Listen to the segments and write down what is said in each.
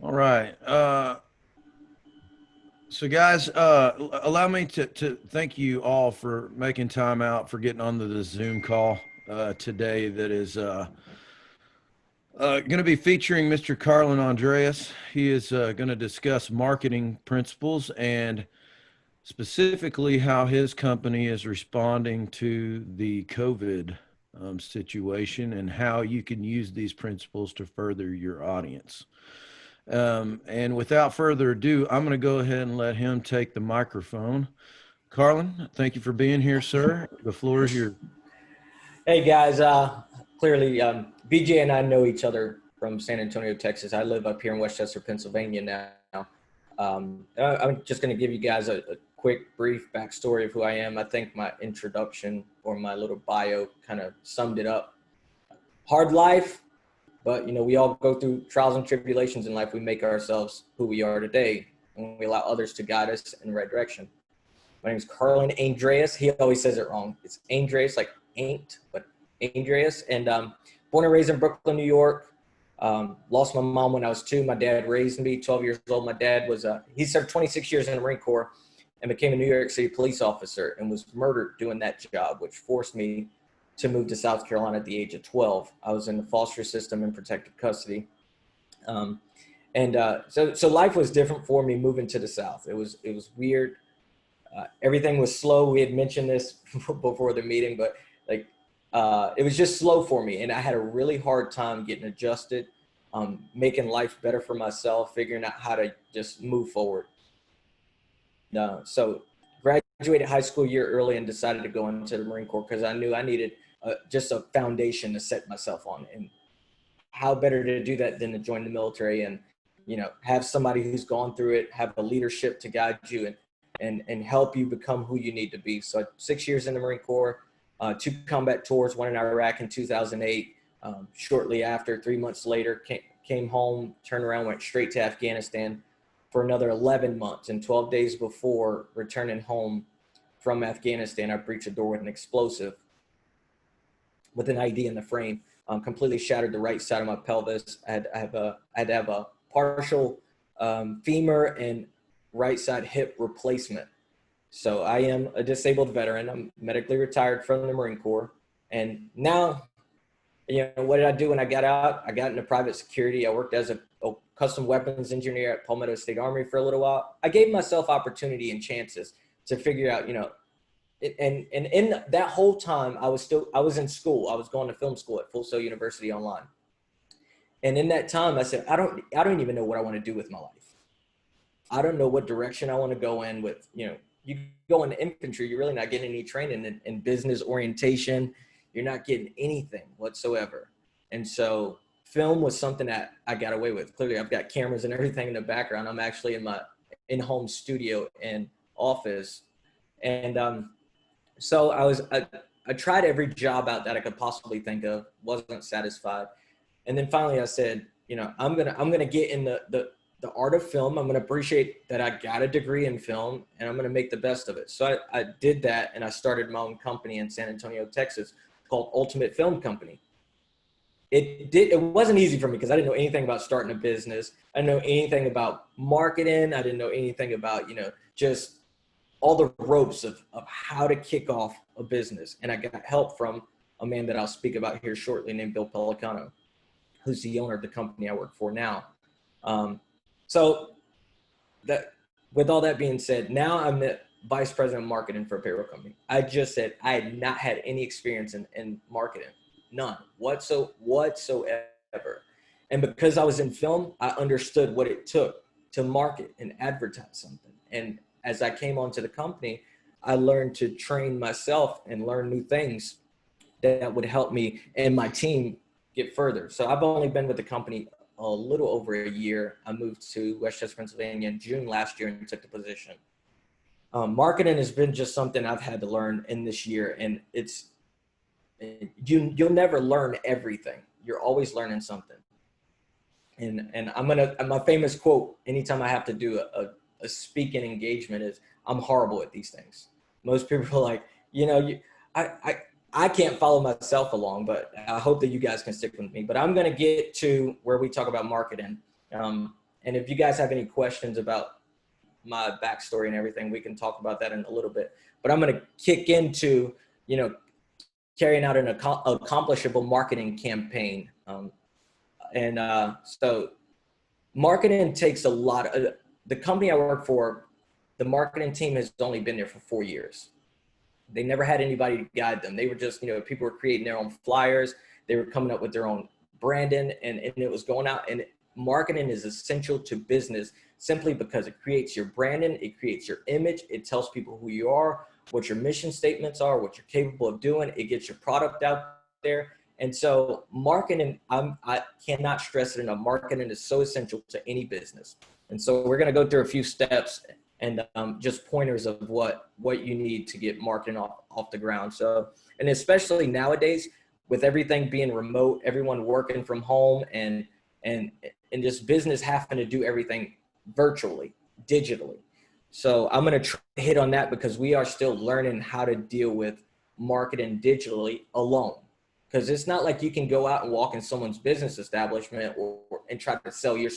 All right. So guys, allow me to thank you all for making time out for getting onto the Zoom call today that is going to be featuring Mr. Carlin Andreas. He is going to discuss marketing principles and specifically how his company is responding to the COVID situation and how you can use these principles to further your audience. And without further ado, I'm going to go ahead and let him take the microphone. Carlin, thank you for being here, sir. The floor is yours. Hey guys, clearly BJ and I know each other from San Antonio, Texas. I live up here in Westchester, Pennsylvania now. I'm just going to give you guys a quick, brief backstory of who I am. I think my introduction or my little bio kind of summed it up. Hard life, but we all go through trials and tribulations in life. We make ourselves who we are today, and we allow others to guide us in the right direction. My name is Carlin Andreas. He always says it wrong. It's Andreas, like ain't, but Andreas. And born and raised in Brooklyn, New York. Lost my mom when I was 2. My dad raised me, 12 years old. My dad was, he served 26 years in the Marine Corps and became a New York City police officer and was murdered doing that job, which forced me to move to South Carolina at the age of 12. I was in the foster system in protective custody. So life was different for me moving to the South. It was weird. Everything was slow. We had mentioned this before the meeting, but it was just slow for me. And I had a really hard time getting adjusted, making life better for myself, figuring out how to just move forward. So graduated high school year early and decided to go into the Marine Corps because I knew I needed just a foundation to set myself on. And how better to do that than to join the military and, have somebody who's gone through it, have a leadership to guide you and help you become who you need to be. So 6 years in the Marine Corps, 2 combat tours, one in Iraq in 2008. Shortly after, 3 months later, came home, turned around, went straight to Afghanistan for another 11 months. And 12 days before returning home from Afghanistan, I breached a door with an explosive with an ID in the frame. Completely shattered the right side of my pelvis. I had to have a partial femur and right side hip replacement. So I am a disabled veteran. I'm medically retired from the Marine Corps. And now, what did I do when I got out? I got into private security. I worked as a custom weapons engineer at Palmetto State Army for a little while. I gave myself opportunity and chances to figure out, and in that whole time, I was in school. I was going to film school at Full Sail University online. And in that time, I said, I don't even know what I want to do with my life. I don't know what direction I want to go in with, you go into infantry, you're really not getting any training in business orientation. You're not getting anything whatsoever. And so film was something that I got away with. Clearly, I've got cameras and everything in the background. I'm actually in my in-home studio and office. And so I tried every job out that I could possibly think of, wasn't satisfied. And then finally I said, I'm gonna get in the art of film. I'm gonna appreciate that I got a degree in film and I'm gonna make the best of it. So I did that and I started my own company in San Antonio, Texas called Ultimate Film Company. It wasn't easy for me because I didn't know anything about starting a business. I didn't know anything about marketing. I didn't know anything about, just all the ropes of how to kick off a business. And I got help from a man that I'll speak about here shortly named Bill Pelicano, who's the owner of the company I work for now. So that, with all that being said, now I'm the vice president of marketing for a payroll company. I just said I had not had any experience in marketing, none whatsoever. And because I was in film, I understood what it took to market and advertise something. And as I came onto the company, I learned to train myself and learn new things that would help me and my team get further. So I've only been with the company a little over a year. I moved to Westchester, Pennsylvania in June last year and took the position. Marketing has been just something I've had to learn in this year, and you'll never learn everything. You're always learning something. And my famous quote anytime I have to do a speaking engagement is, I'm horrible at these things. Most people are like, I can't follow myself along, but I hope that you guys can stick with me. But I'm going to get to where we talk about marketing. And if you guys have any questions about my backstory and everything, we can talk about that in a little bit. But I'm going to kick into, carrying out an accomplishable marketing campaign. So marketing takes a lot of, the company I work for, the marketing team has only been there for 4 years. They never had anybody to guide them. They were just, people were creating their own flyers. They were coming up with their own branding, and it was going out. And marketing is essential to business simply because it creates your branding, it creates your image, it tells people who you are, what your mission statements are, what you're capable of doing. It gets your product out there. And so marketing, I cannot stress it enough. Marketing is so essential to any business. And so we're going to go through a few steps and just pointers of what you need to get marketing off the ground. So, and especially nowadays with everything being remote, everyone working from home, and this business having to do everything virtually, digitally. So I'm going to hit on that because we are still learning how to deal with marketing digitally alone. Because it's not like you can go out and walk in someone's business establishment and try to sell your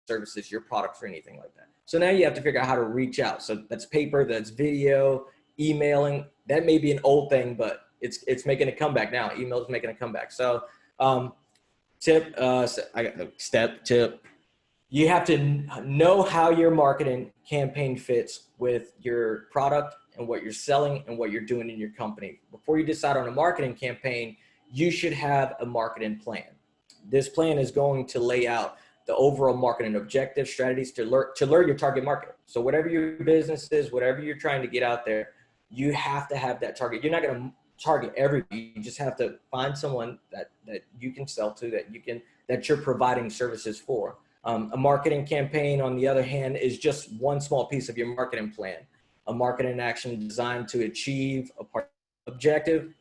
services, your products, or anything like that. So now you have to figure out how to reach out. So that's paper, that's video, emailing. That may be an old thing, but it's making a comeback now. Email is making a comeback. So tip, step tip. You have to know how your marketing campaign fits with your product and what you're selling and what you're doing in your company. Before you decide on a marketing campaign, you should have a marketing plan. This plan is going to lay out the overall marketing objective strategies to lure your target market. So whatever your business is, whatever you're trying to get out there, you have to have that target. You're not going to target everybody. You just have to find someone that you can sell to, that you're providing services for. A marketing campaign, on the other hand, is just one small piece of your marketing plan. A marketing action designed to achieve a objective.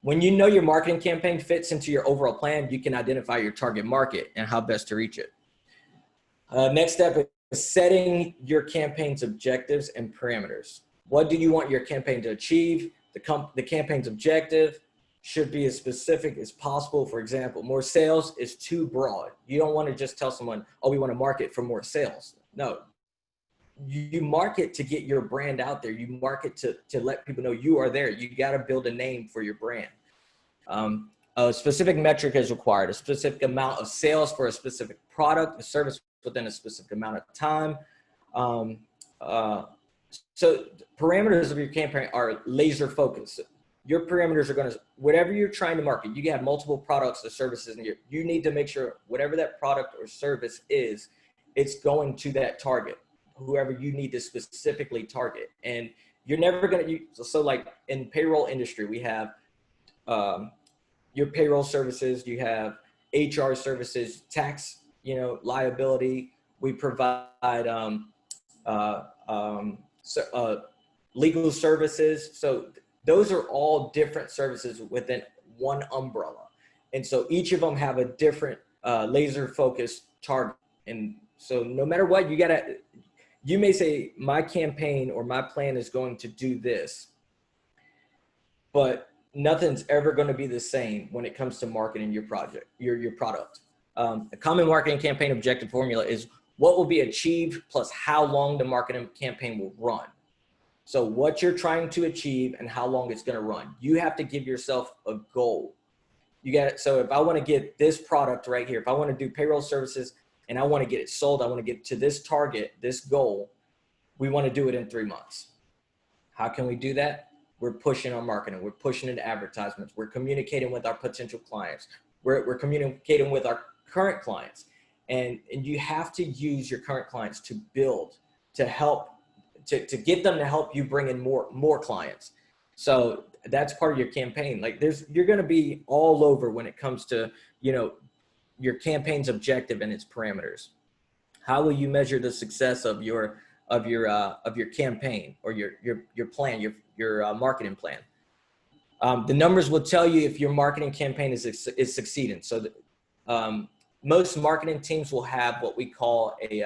When you know your marketing campaign fits into your overall plan, you can identify your target market and how best to reach it. Next step is setting your campaign's objectives and parameters. What do you want your campaign to achieve? The campaign's objective should be as specific as possible. For example, more sales is too broad. You don't want to just tell someone, oh, we want to market for more sales. No, you market to get your brand out there. You market to let people know you are there. You got to build a name for your brand. A specific metric is required, a specific amount of sales for a specific product, a service within a specific amount of time. So parameters of your campaign are laser focused. Your parameters are going to, whatever you're trying to market, you have multiple products or services in you need to make sure whatever that product or service is, it's going to that target, whoever you need to specifically target. And you're never going to, so like in payroll industry, we have your payroll services, you have HR services, tax, liability. We provide legal services. So those are all different services within one umbrella. And so each of them have a different laser focused target. And so no matter what, you may say my campaign or my plan is going to do this, but nothing's ever going to be the same when it comes to marketing your project, your product. A common marketing campaign objective formula is what will be achieved plus how long the marketing campaign will run. So what you're trying to achieve and how long it's going to run. You have to give yourself a goal. So if I want to get this product right here, if I want to do payroll services and I want to get it sold, I want to get to this target, this goal, we want to do it in 3 months. How can we do that? We're pushing our marketing. We're pushing into advertisements. We're communicating with our potential clients. We're communicating with our current clients. And you have to use your current clients to build, to help, to get them to help you bring in more clients. So that's part of your campaign. Like you're going to be all over when it comes to, your campaign's objective and its parameters. How will you measure the success of your campaign or your plan, your marketing plan? The numbers will tell you if your marketing campaign is succeeding. So most marketing teams will have what we call a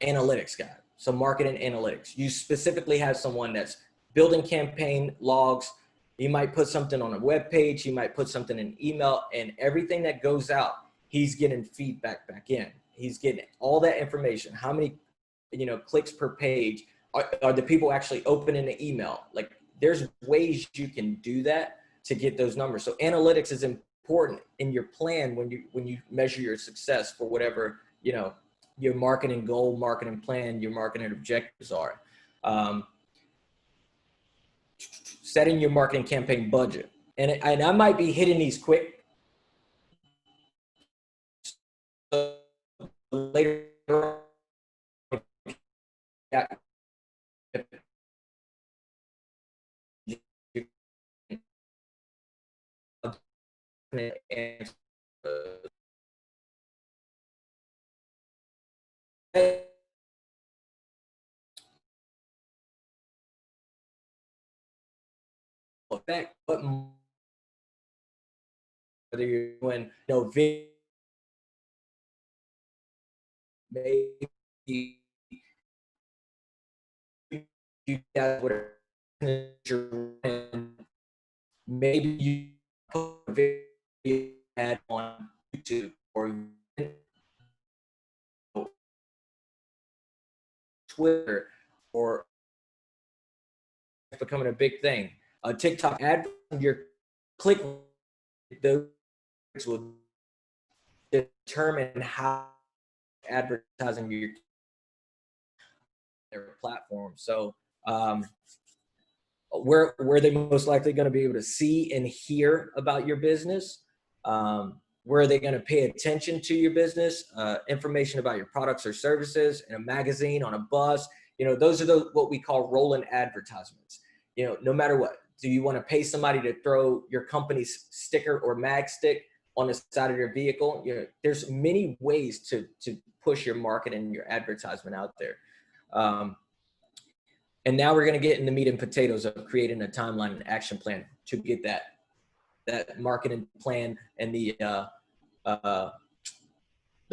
analytics guy. So marketing analytics. You specifically have someone that's building campaign logs. You might put something on a web page. You might put something in email, and everything that goes out, he's getting feedback back in. He's getting all that information. How many, clicks per page? Are the people actually opening the email? Like, there's ways you can do that to get those numbers. So analytics is important in your plan when you measure your success for whatever, your marketing goal, marketing plan, your marketing objectives are. Setting your marketing campaign budget. And I might be hitting these quick. So later on, effect, but whether you're doing, maybe you guys would maybe you put a video ad on YouTube or Twitter, or it's becoming a big thing. TikTok ad, your click, those will determine how advertising their platform. So where they most likely going to be able to see and hear about your business? Where are they going to pay attention to your business? Information about your products or services in a magazine, on a bus. Those are what we call rolling advertisements. No matter what, do you want to pay somebody to throw your company's sticker or mag stick on the side of your vehicle? There's many ways to push your marketing and your advertisement out there. And now we're going to get in the meat and potatoes of creating a timeline and action plan to get that marketing plan and the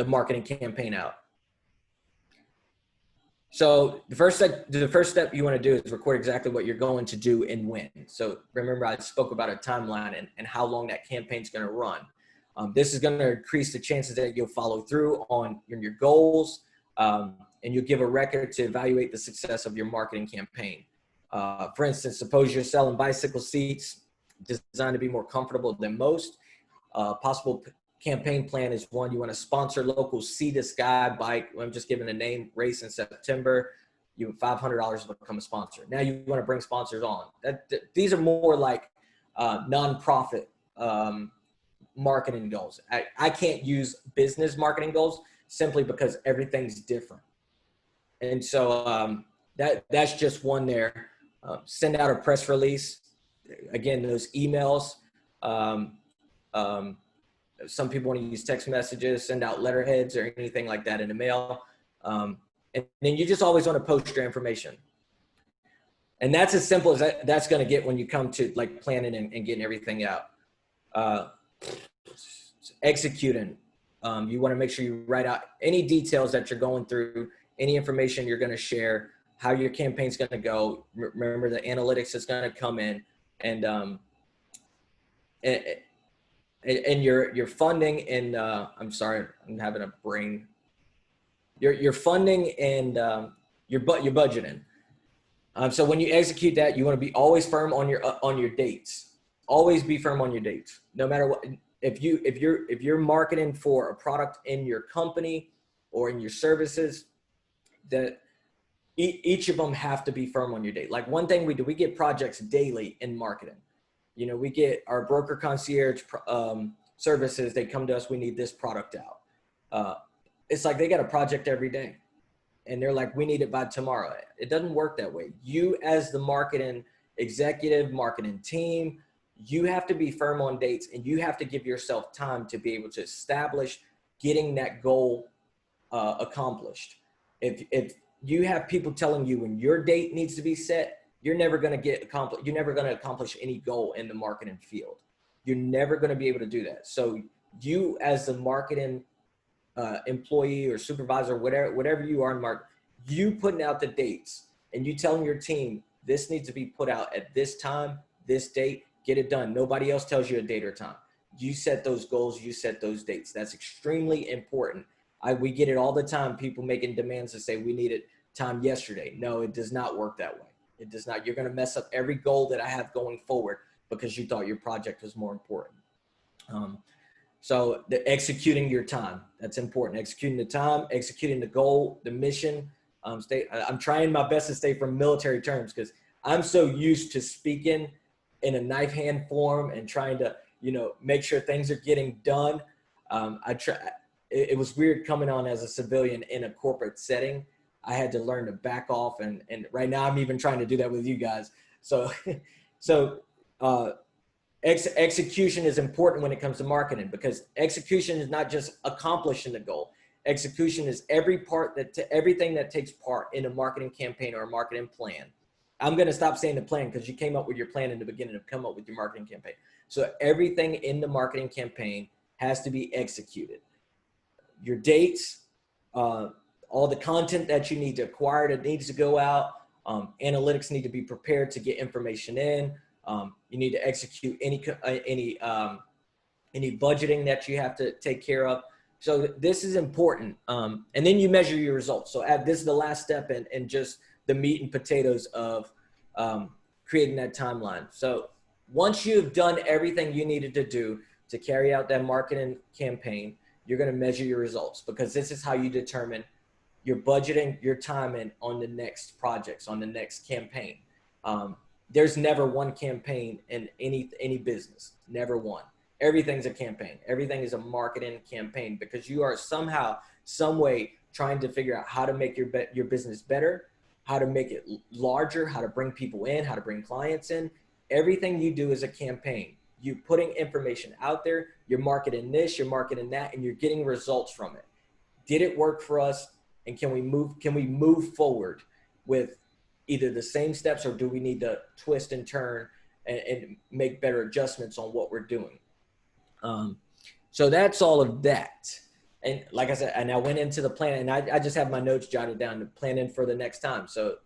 marketing campaign out. So the first step you want to do is record exactly what you're going to do and when. So remember, I spoke about a timeline and how long that campaign's going to run. This is going to increase the chances that you'll follow through on your goals, and you'll give a record to evaluate the success of your marketing campaign. For instance, suppose you're selling bicycle seats designed to be more comfortable than most. Possible campaign plan is one, you want to sponsor local Sea to Sky bike. I'm just giving a name, race in September. You have $500 to become a sponsor. Now you want to bring sponsors on. These are more like nonprofit marketing goals. I can't use business marketing goals simply because everything's different. And so that's just one there. Send out a press release. Again, those emails. Some people want to use text messages, send out letterheads or anything like that in the mail. And then you just always want to post your information. And that's as simple as that's going to get when you come to like planning and getting everything out. Executing. You want to make sure you write out any details that you're going through, any information you're going to share, how your campaign's going to go. Remember, the analytics is going to come in, and your funding and I'm sorry, I'm having a brain. Your funding and your budgeting. So when you execute that, you want to be always firm on your dates. Always be firm on your dates, no matter what. If you're marketing for a product in your company or in your services, that each of them have to be firm on your date. Like one thing we do, we get projects daily in marketing. We get our broker concierge services. They come to us. We need this product out. It's like they got a project every day, and they're like, we need it by tomorrow. It doesn't work that way. You as the marketing executive, marketing team, you have to be firm on dates, and you have to give yourself time to be able to establish getting that goal accomplished. If you have people telling you when your date needs to be set, you're never going to accomplish any goal in the marketing field. You're never going to be able to do that. So you as the marketing employee or supervisor, whatever you are in marketing, you putting out the dates and you telling your team, this needs to be put out at this time, this date, get it done. Nobody else tells you a date or time. You set those goals, you set those dates. That's extremely important. We get it all the time. People making demands to say we needed time yesterday. No, it does not work that way. It does not. You're going to mess up every goal that I have going forward because you thought your project was more important. So the executing your time, that's important. Executing the time, executing the goal, the mission. I'm trying my best to stay from military terms because I'm so used to speaking in a knife hand form and trying to, make sure things are getting done. It was weird coming on as a civilian in a corporate setting. I had to learn to back off, and right now I'm even trying to do that with you guys. So, execution is important when it comes to marketing, because execution is not just accomplishing the goal. Execution is everything that takes part in a marketing campaign or a marketing plan. I'm going to stop saying the plan because you came up with your plan in the beginning of come up with your marketing campaign. So everything in the marketing campaign has to be executed. Your dates, all the content that you need to acquire that needs to go out. Analytics need to be prepared to get information in. You need to execute any budgeting that you have to take care of. So this is important. And then you measure your results. So this is the last step and just the meat and potatoes of creating that timeline. So once you've done everything you needed to do to carry out that marketing campaign, you're going to measure your results, because this is how you determine your budgeting, your timing on the next projects, on the next campaign. There's never one campaign in any business, never one. Everything's a campaign. Everything is a marketing campaign, because you are somehow, some way trying to figure out how to make your business better, how to make it larger, how to bring people in, how to bring clients in. Everything you do is a campaign. You're putting information out there, you're marketing this, you're marketing that, and you're getting results from it. Did it work for us? And can we move forward with either the same steps, or do we need to twist and turn and make better adjustments on what we're doing? So that's all of that. And like I said, and I went into the plan, and I just have my notes jotted down to plan in for the next time. So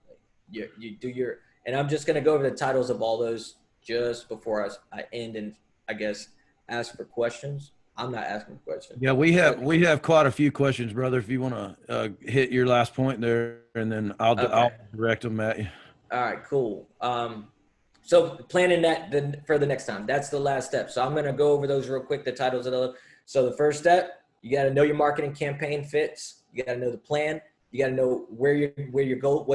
you do your, and I'm just going to go over the titles of all those just before I end, and I guess ask for questions. I'm not asking questions. Yeah, we have quite a few questions, brother. If you want to hit your last point there, and then I'll direct them at you. All right, cool. So planning that for the next time, that's the last step. So I'm going to go over those real quick, the titles of those. So the first step, you got to know your marketing campaign fits. You got to know the plan. You got to know what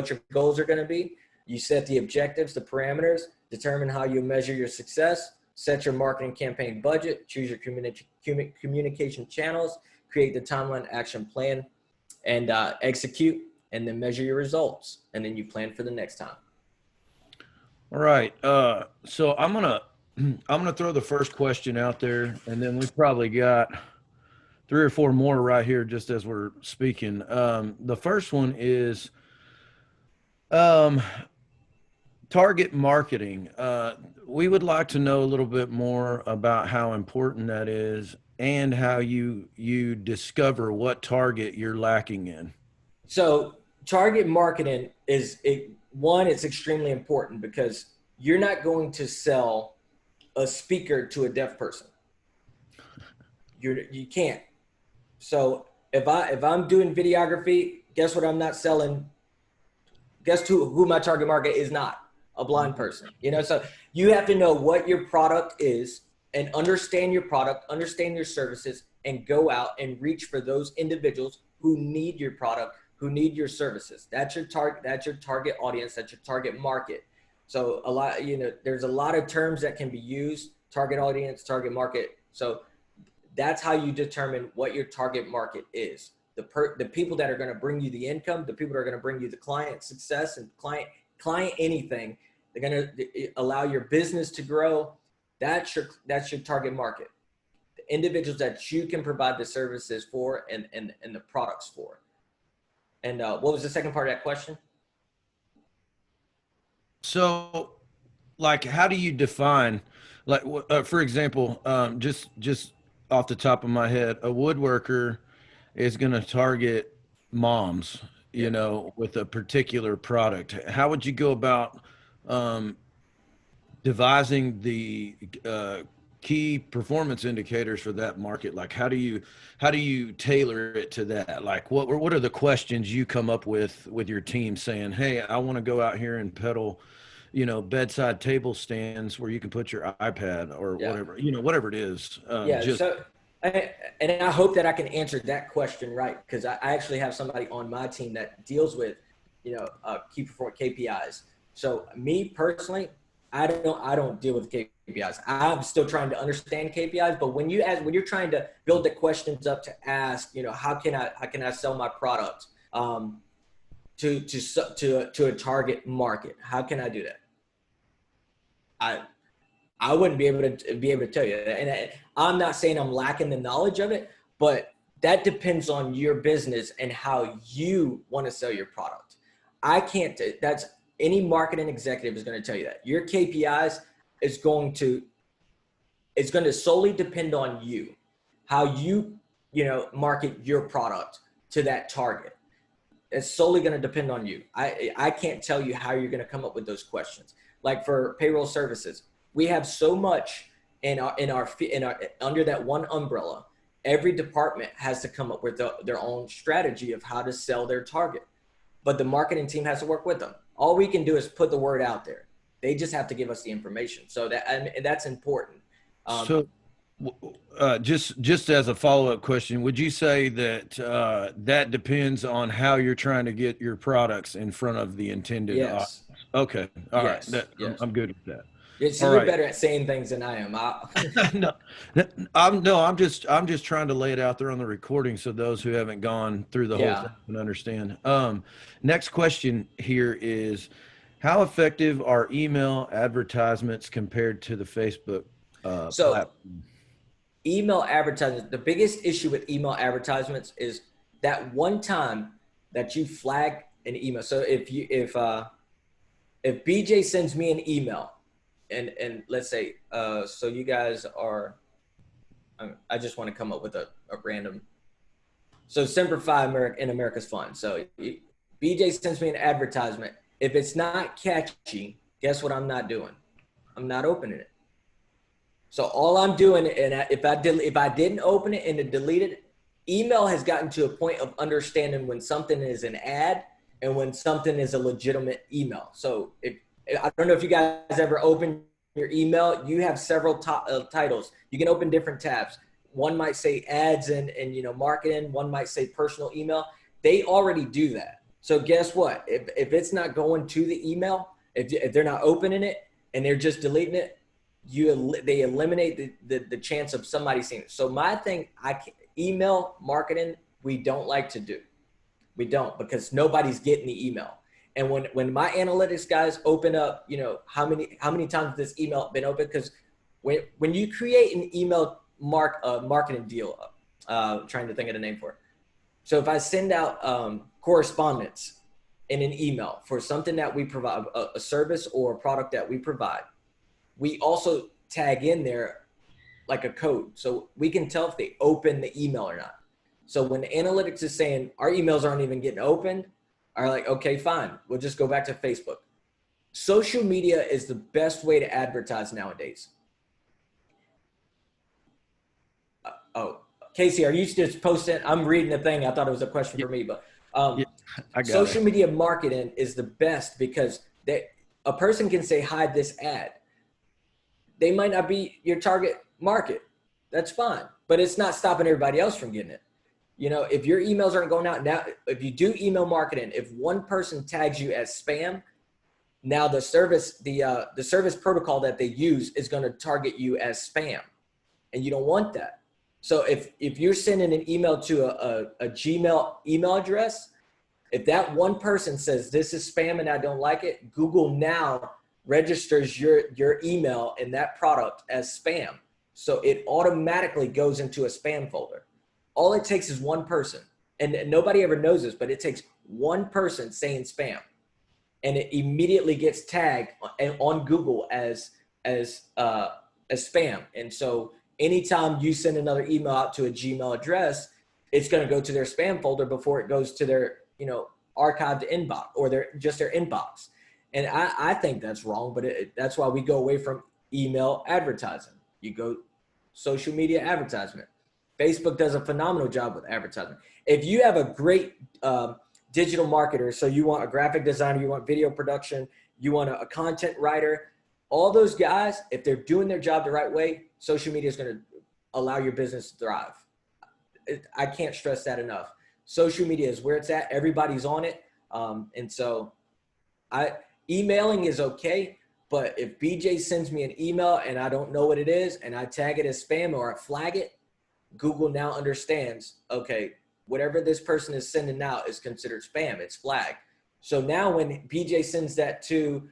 your goals are going to be. You set the objectives, the parameters, determine how you measure your success, set your marketing campaign budget, choose your communication channels, create the timeline action plan, and execute, and then measure your results. And then you plan for the next time. All right. So I'm gonna throw the first question out there, and then we've probably got 3 or 4 more right here just as we're speaking. The first one is target marketing. We would like to know a little bit more about how important that is, and how you discover what target you're lacking in. So target marketing it's extremely important, because you're not going to sell a speaker to a deaf person. You can't. So if I'm doing videography, guess what? I'm not selling. Guess who my target market is not? A blind person. So you have to know what your product is, and understand your product, understand your services, and go out and reach for those individuals who need your product, who need your services. That's your target audience, that's your target market. So there's a lot of terms that can be used: target audience, target market. So that's how you determine what your target market is. The people that are going to bring you the income, the people that are going to bring you the client success and client anything, they're going to allow your business to grow. That's your target market. The individuals that you can provide the services for and the products for. And what was the second part of that question? So, like, how do you define, like, for example, just off the top of my head, a woodworker is going to target moms, with a particular product. How would you go about devising the key performance indicators for that market? Like, how do you tailor it to that? Like, what are the questions you come up with your team saying, hey, I want to go out here and peddle, bedside table stands where you can put your iPad or Yeah. whatever, whatever it is. Yeah. So, and I hope that I can answer that question right, because I actually have somebody on my team that deals with, key performance KPIs. So me personally, I don't deal with KPIs. I'm still trying to understand KPIs, but when you're trying to build the questions up to ask, how can I sell my product to a target market? How can I do that? I wouldn't be able to tell you. And I'm not saying I'm lacking the knowledge of it, but that depends on your business and how you want to sell your product. I can't. That's any marketing executive is going to tell you that your KPIs is going to solely depend on you, how you market your product to that target. It's solely going to depend on you. I can't tell you how you're going to come up with those questions. Like for payroll services, we have so much in our under that one umbrella. Every department has to come up with their own strategy of how to sell their target, but the marketing team has to work with them. All we can do is put the word out there. They just have to give us the information. So that's important. So, just as a follow-up question, would you say that that depends on how you're trying to get your products in front of the intended Yes. audience? Okay. All right. Yes. Yes. I'm good with that. Yeah, so All you're right. better at saying things than I am. No, I'm just trying to lay it out there on the recording so those who haven't gone through the whole Yeah. thing can understand. Next question here is, how effective are email advertisements compared to the Facebook So platform? email advertisements, the biggest issue with email advertisements is that one time that you flag an email. So if BJ sends me an email and let's say, so you guys are, I just want to come up with a random, so Simplify in America's Fun. So BJ sends me an advertisement. If it's not catchy, guess what I'm not doing? I'm not opening it. So all I'm doing, and if I didn't open it and it deleted, email has gotten to a point of understanding when something is an ad and when something is a legitimate email. So I don't know if you guys ever open your email, you have several titles. You can open different tabs. One might say ads and marketing. One might say personal email. They already do that. So guess what? If it's not going to the email, if they're not opening it and they're just deleting it, they eliminate the chance of somebody seeing it. So my thing, email marketing, we don't like to do. We don't, because nobody's getting the email. And when my analytics guys open up, how many times this email been open? Because when you create an email marketing deal, trying to think of the name for it. So if I send out correspondence in an email for something that we provide, a service or a product that we provide, we also tag in there like a code. So we can tell if they open the email or not. So when analytics is saying our emails aren't even getting opened, are like, okay, fine. We'll just go back to Facebook. Social media is the best way to advertise nowadays. Casey, are you just posting? I'm reading the thing. I thought it was a question for me, but I got social it. media marketing is the best because a person can say, hide this ad. They might not be your target market. That's fine, but it's not stopping everybody else from getting it. If your emails aren't going out now, if you do email marketing, if one person tags you as spam, now the service protocol that they use is going to target you as spam, and you don't want that. So if you're sending an email to a Gmail email address, if that one person says this is spam and I don't like it, Google now registers your email and that product as spam. So it automatically goes into a spam folder. All it takes is one person, and nobody ever knows this, but it takes one person saying spam, and it immediately gets tagged on Google as spam. And so anytime you send another email out to a Gmail address, it's going to go to their spam folder before it goes to their archived inbox or their inbox. And I think that's wrong, but that's why we go away from email advertising. You go social media advertisement. Facebook does a phenomenal job with advertisement. If you have a great digital marketer, so you want a graphic designer, you want video production, you want a content writer, all those guys, if they're doing their job the right way, social media is going to allow your business to thrive. I can't stress that enough. Social media is where it's at. Everybody's on it. And so emailing is okay. But if BJ sends me an email and I don't know what it is and I tag it as spam or I flag it, Google now understands, okay, whatever this person is sending out is considered spam. It's flagged. So now when BJ sends that to,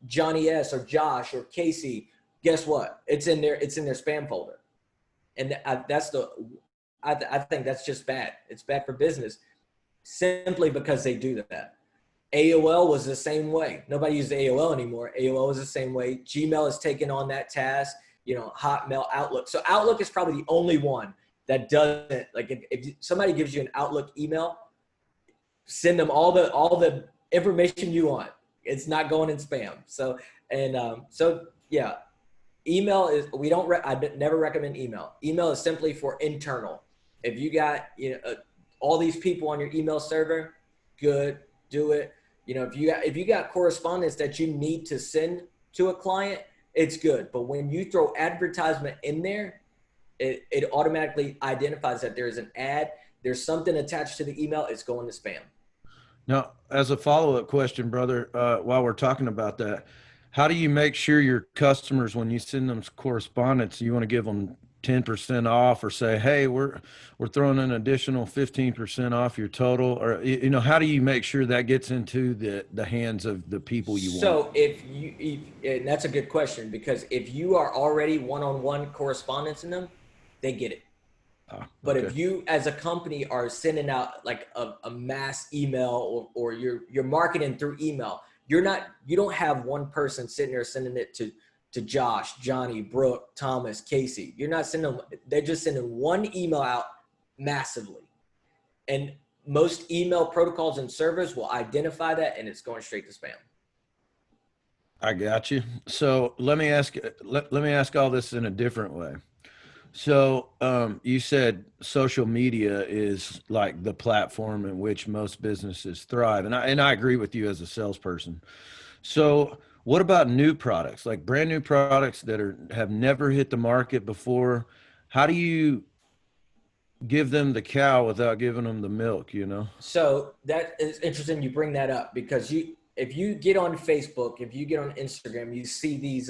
Johnny S or Josh or Casey, guess what? It's in their spam folder. And I think that's just bad. It's bad for business simply because they do that. AOL was the same way. Nobody uses AOL anymore. AOL is the same way. Gmail has taken on that task, Hotmail, Outlook. So Outlook is probably the only one that doesn't, like if somebody gives you an Outlook email, send them all the information you want. It's not going in spam. So yeah, email is, I never recommend email. Email is simply for internal. If you got, all these people on your email server, good, do it. If you got correspondence that you need to send to a client, it's good. But when you throw advertisement in there, it automatically identifies that there's an ad, there's something attached to the email, it's going to spam. Now, as a follow-up question, brother, while we're talking about that, how do you make sure your customers, when you send them correspondence, you want to give them 10% off or say, hey, we're throwing an additional 15% off your total, or, how do you make sure that gets into the hands of the people you want? So and that's a good question, because if you are already one-on-one correspondence in them, they get it. But okay. if you as a company are sending out like a mass email or you're marketing through email, you don't have one person sitting there sending it to Josh, Johnny, Brooke, Thomas, Casey. You're not sending them, they're just sending one email out massively. And most email protocols and servers will identify that, and it's going straight to spam. I got you. So let me ask all this in a different way. So you said social media is like the platform in which most businesses thrive. And I agree with you as a salesperson. So what about new products, like brand new products that have never hit the market before? How do you give them the cow without giving them the milk, So that is interesting you bring that up, because if you get on Facebook, if you get on Instagram, you see these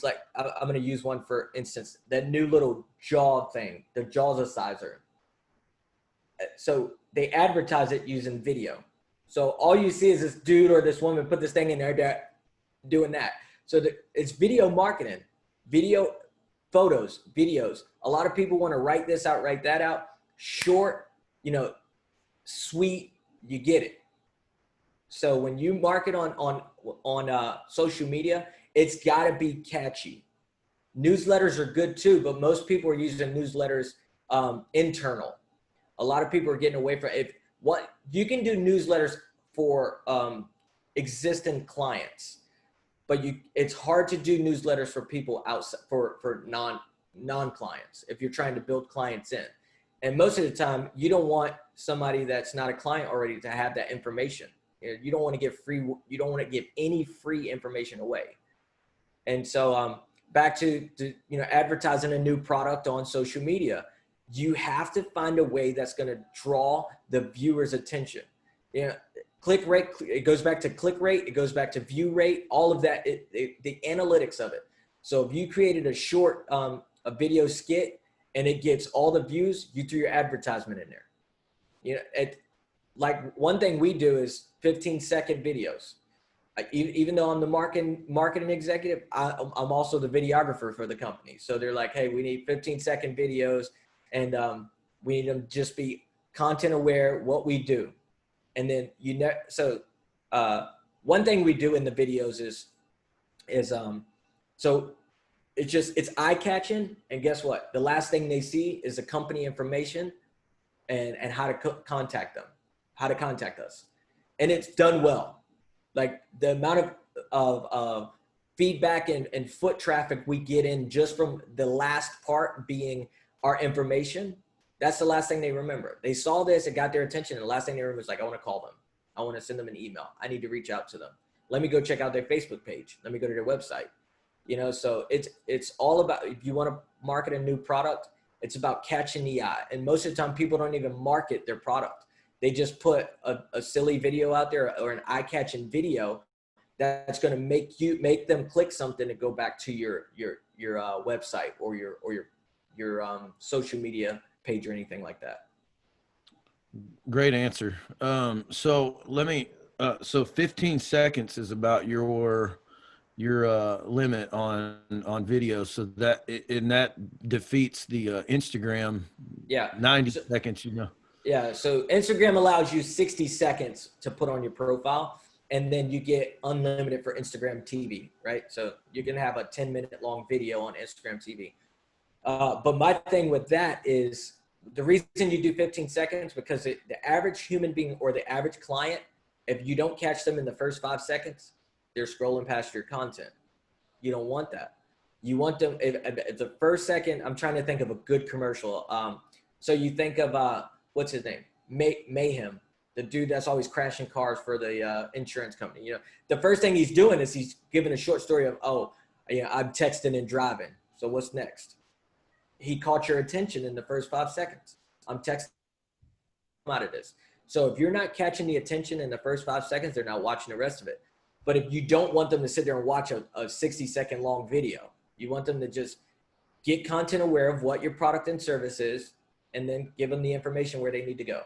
like, I'm going to use one for instance, that new little jaw thing, the Jawsizer. So they advertise it using video. So all you see is this dude or this woman put this thing in there doing that. So it's video marketing, video, photos, videos. A lot of people want to write this out, write that out. Short, sweet, you get it. So when you market on social media, it's got to be catchy. Newsletters are good too, but most people are using newsletters internal. A lot of people are getting away from it. What you can do newsletters for existing clients, but it's hard to do newsletters for people outside, for non-clients if you're trying to build clients in. And most of the time, you don't want somebody that's not a client already to have that information. You don't want to give any free information away. And so back to advertising a new product on social media, you have to find a way that's going to draw the viewer's attention. Click rate, it goes back to click rate, it goes back to view rate, all of that, the analytics of it. So if you created a short a video skit and it gets all the views, you threw your advertisement in there. Like one thing we do is 15-second videos. Even though I'm the marketing executive, I'm also the videographer for the company. So they're like, hey, we need 15-second videos, and we need them to just be content aware, what we do. And then one thing we do in the videos is so it's eye catching, and guess what? The last thing they see is the company information and how to contact them, how to contact us, and it's done well. Like the amount of feedback and foot traffic we get in just from the last part being our information, that's the last thing they remember. They saw this, it got their attention, and the last thing they remember is like, I want to call them. I want to send them an email. I need to reach out to them. Let me go check out their Facebook page. Let me go to their website. You know, so it's all about, if you want to market a new product, it's about catching the eye. And most of the time, people don't even market their product. They just put a silly video out there or an eye-catching video that's going to make them click something to go back to your website or your social media page or anything like that. Great answer. So let me, so 15 seconds is about your limit on video. So that defeats the Instagram. Yeah. 90 seconds, you know. Yeah. So Instagram allows you 60 seconds to put on your profile, and then you get unlimited for Instagram TV, right? So you can have a 10-minute long video on Instagram TV. But my thing with that is the reason you do 15 seconds, because the average human being or the average client, if you don't catch them in the first 5 seconds, they're scrolling past your content. You don't want that. You want them, if the first second, I'm trying to think of a good commercial. So you think of, what's his name? Mayhem, the dude that's always crashing cars for the insurance company. You know, the first thing he's doing is he's giving a short story of, oh, yeah, I'm texting and driving. So what's next? He caught your attention in the first 5 seconds. I'm texting out of this. So if you're not catching the attention in the first 5 seconds, they're not watching the rest of it. But if you don't want them to sit there and watch a 60-second long video, you want them to just get content aware of what your product and service is, and then give them the information where they need to go.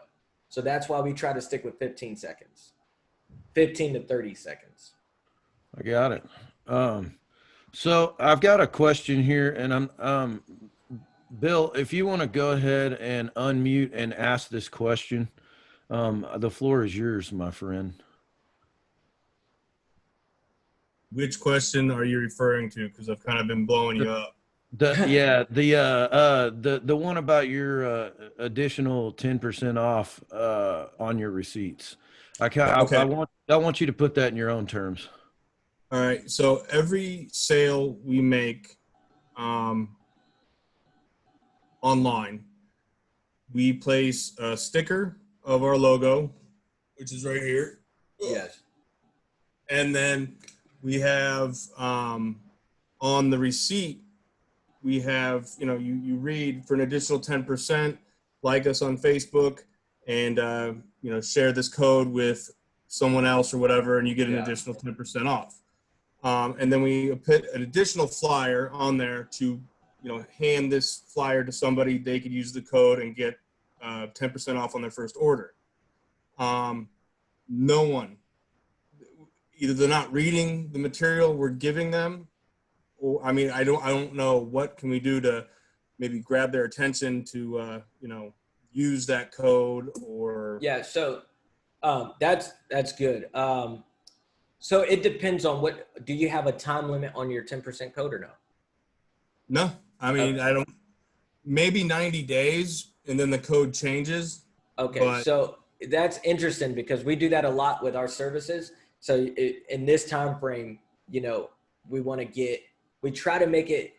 So that's why we try to stick with 15 seconds, 15 to 30 seconds. I got it. So I've got a question here, and I'm Bill, if you want to go ahead and unmute and ask this question, the floor is yours, my friend. Which question are you referring to? Because I've kind of been blowing you up. The one about your additional 10% off on your receipts. Okay. I want you to put that in your own terms. All right. So every sale we make online, we place a sticker of our logo, which is right here. Yes. And then we have on the receipt, we have, you know, you read for an additional 10%, like us on Facebook, and, you know, share this code with someone else or whatever, and you get an additional 10% off. And then we put an additional flyer on there to, you know, hand this flyer to somebody. They could use the code and get 10% off on their first order. No one, either they're not reading the material we're giving them, or, I mean, I don't know, what can we do to maybe grab their attention to, you know, use that code or. Yeah. So that's good. So it depends on do you have a time limit on your 10% code or no? No, I mean, I don't, maybe 90 days and then the code changes. Okay. So that's interesting because we do that a lot with our services. So in this time frame, you know, we try to make it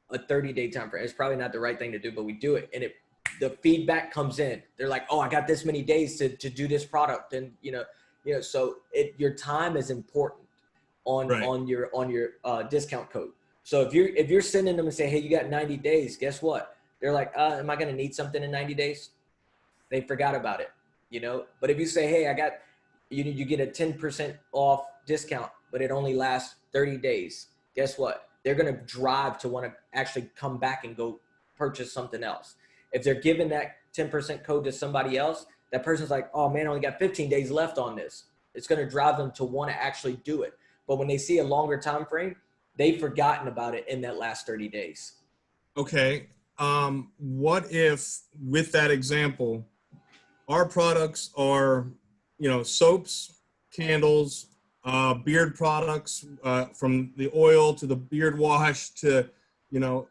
a 30-day time frame. It's probably not the right thing to do, but we do it. And the feedback comes in. They're like, oh, I got this many days to do this product. And, you know, so your time is important on your discount code. So if you're sending them and say, hey, you got 90 days, guess what? They're like, am I going to need something in 90 days? They forgot about it, you know? But if you say, hey, you get a 10% off discount, but it only lasts 30 days, guess what? They're going to drive to want to actually come back and go purchase something else. If they're giving that 10% code to somebody else, that person's like, oh man, I only got 15 days left on this. It's going to drive them to want to actually do it. But when they see a longer time frame, they've forgotten about it in that last 30 days. Okay. What if, with that example, our products are, you know, soaps, candles, beard products, from the oil to the beard wash to, you know,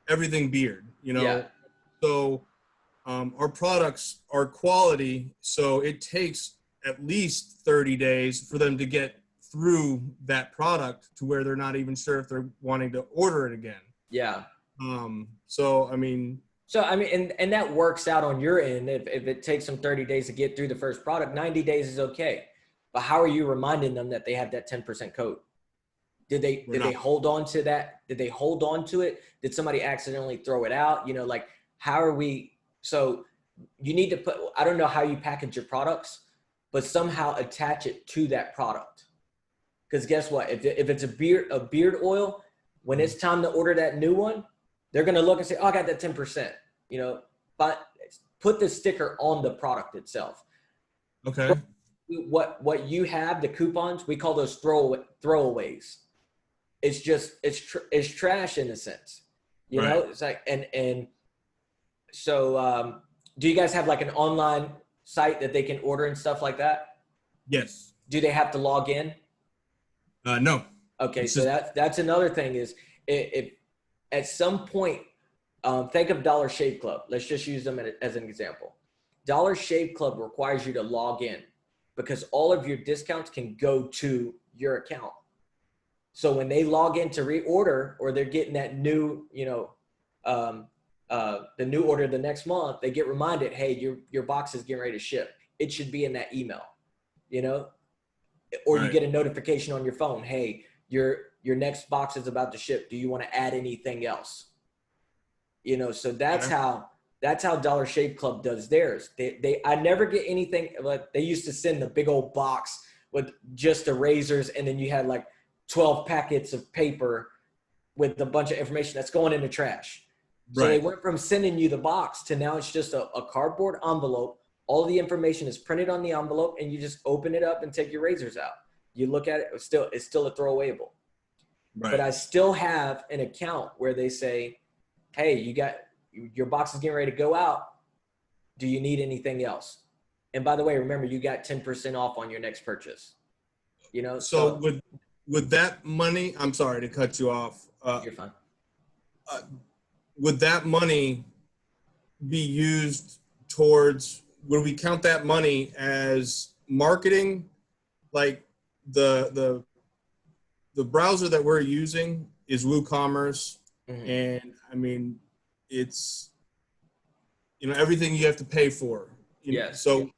everything beard, you know? Yeah. So our products are quality. So it takes at least 30 days for them to get through that product to where they're not even sure if they're wanting to order it again. Yeah. So I mean, and that works out on your end. If it takes them 30 days to get through the first product, 90 days is okay. But how are you reminding them that they have that 10% code? Did they hold on to that? Did they hold on to it? Did somebody accidentally throw it out? You know, like, how are we? So you need to put, I don't know how you package your products, but somehow attach it to that product. Because guess what? If it's a beard oil, when it's time to order that new one, they're going to look and say, oh, I got that 10%, you know, but put the sticker on the product itself. okay. What you have, the coupons, we call those throwaways. It's just, it's trash in a sense, you know, it's like, and so, do you guys have like an online site that they can order and stuff like that? Yes. Do they have to log in? No. Okay. So that's another thing is if at some point, think of Dollar Shave Club. Let's just use them as an example. Dollar Shave Club requires you to log in because all of your discounts can go to your account. So when they log in to reorder or they're getting that new, you know, the new order the next month, they get reminded, hey, your box is getting ready to ship. It should be in that email, you know, or you get a notification on your phone. Hey, your next box is about to ship. Do you want to add anything else? You know, so that's how Dollar Shave Club does theirs. I never get anything, but they used to send the big old box with just the razors. And then you had like 12 packets of paper with a bunch of information that's going in the trash. So they went from sending you the box to now it's just a cardboard envelope. All the information is printed on the envelope and you just open it up and take your razors out. You look at it, it's still a throwawayable. Right. But I still have an account where they say, hey, your box is getting ready to go out. Do you need anything else? And by the way, remember, you got 10% off on your next purchase. You know, so with that money, I'm sorry to cut you off. You're fine. Would that money be used towards, would we count that money as marketing? Like the browser that we're using is WooCommerce. Mm-hmm. And I mean, it's, you know, everything you have to pay for. Yes. So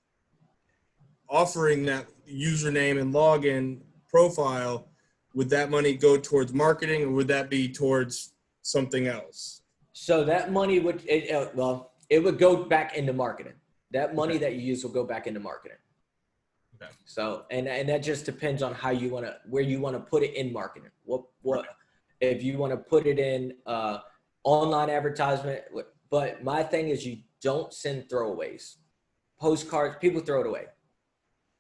offering that username and login profile, would that money go towards marketing or would that be towards something else? So that money would, it would go back into marketing. That money that you use will go back into marketing. Okay. So, and that just depends on how you want to, where you want to put it in marketing. If you want to put it in online advertisement, but my thing is you don't send throwaways. Postcards, people throw it away.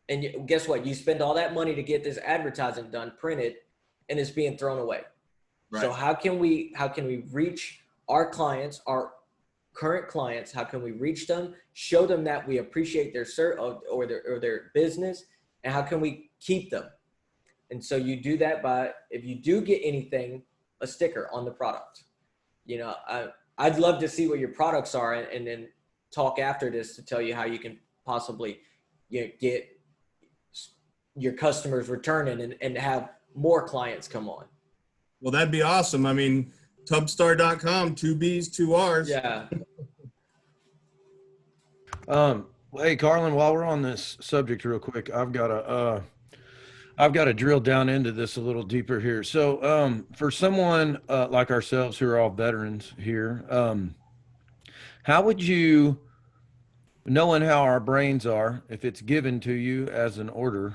And guess what? You spend all that money to get this advertising done, printed, and it's being thrown away. Right. So how can we reach our clients, our current clients? How can we reach them, show them that we appreciate their or their business, and how can we keep them? And so you do that by, if you do get anything, a sticker on the product. You know, I'd love to see what your products are and then talk after this to tell you how you can possibly get your customers returning and have more clients come on. Well, that'd be awesome. I mean, Tubstar.com, 2 B's, 2 R's. Yeah. Hey, Carlin, while we're on this subject real quick, I've got to drill down into this a little deeper here. So for someone like ourselves who are all veterans here, how would you, knowing how our brains are, if it's given to you as an order,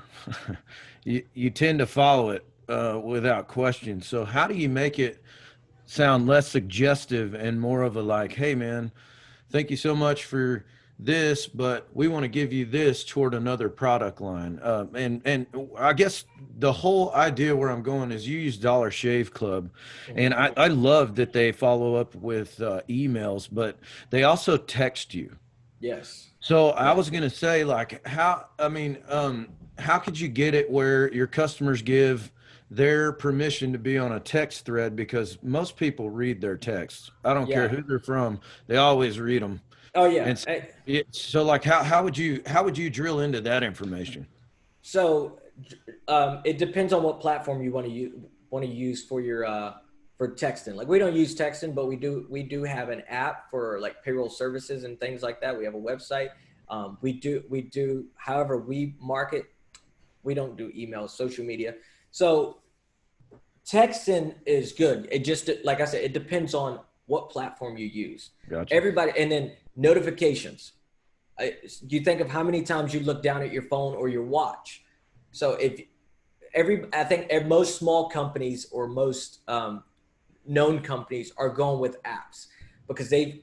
you tend to follow it without question. So how do you make it sound less suggestive and more of a like, hey man, thank you so much for this, but we want to give you this toward another product line. And I guess the whole idea where I'm going is you use Dollar Shave Club, and I love that they follow up with emails, but they also text you. Yes. So I was going to say, like, how could you get it where your customers give their permission to be on a text thread? Because most people read their texts. I don't care who they're from. They always read them. Oh yeah. And so like, how would you drill into that information? So It depends on what platform you want to use for your for texting. Like we don't use texting, but we do have an app for like payroll services and things like that. We have a website. We do. However, we market. We don't do emails, social media. So texting is good. It just, like I said, it depends on what platform you use. Gotcha. Everybody, and then notifications. You think of how many times you look down at your phone or your watch. So I think most small companies or most known companies are going with apps because they've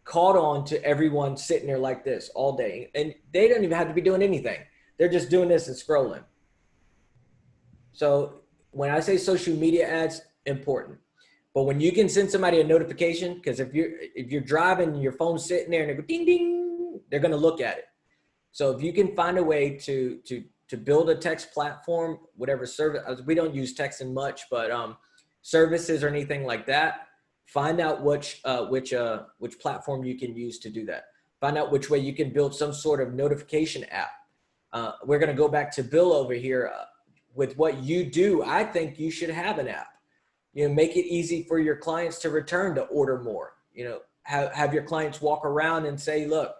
caught on to everyone sitting there like this all day, and they don't even have to be doing anything. They're just doing this and scrolling. So when I say social media ads, important. But when you can send somebody a notification, because if you're driving and your phone's sitting there and they go ding ding, they're going to look at it. So if you can find a way to build a text platform, whatever service, we don't use texting much, but services or anything like that, find out which platform you can use to do that. Find out which way you can build some sort of notification app. We're going to go back to Bill over here. With what you do, I think you should have an app. Make it easy for your clients to return to order more. Have your clients walk around and say, look,